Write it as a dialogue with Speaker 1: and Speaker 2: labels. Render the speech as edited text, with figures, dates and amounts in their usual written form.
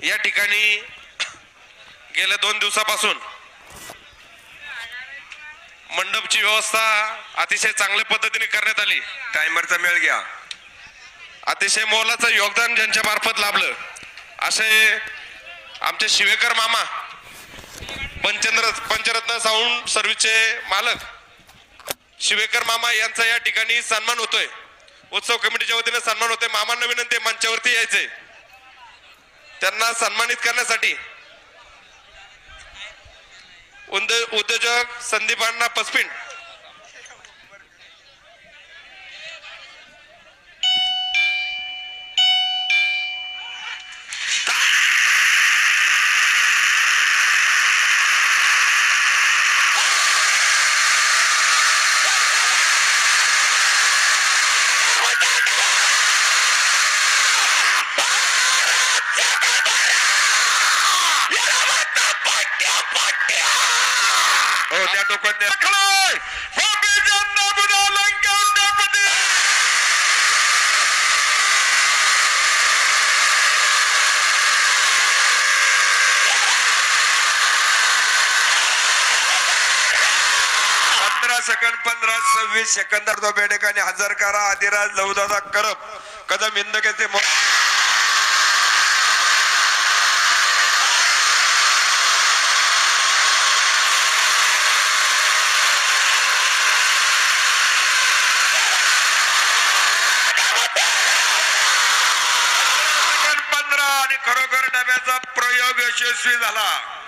Speaker 1: या ठिकाणी गेल्या 2 दिवसापासून मंडपची व्यवस्था अतिशय चांगल्या पद्धतीने करण्यात आली।
Speaker 2: टायमरचा मेळ घ्या।
Speaker 1: अतिशय मोलाचं योगदान ज्यांच्या मार्फत लाभलं असे आमचे शिवेकर मामा, पंचरत्न साऊंड सर्व्हिसचे मालक शिवेकर मामा यांचा या ठिकाणी सन्मान होतोय। उत्सव कमिटीच्या वतीने सन्मान होतोय। मामांना विनंती आहे मंचावरती यायचे, त्यांना सन्मानित करण्यासाठी। उद्योजक संदीप अण्णा पसपिंड,
Speaker 2: हो त्या टोकन द्या। सेकंद 15-26 सेकंदात तो बेडेकाने हजर करा। आदिराज लवदादा करप कदम इंदकेचे खरोखर डब्याचा प्रयोग यशस्वी झाला।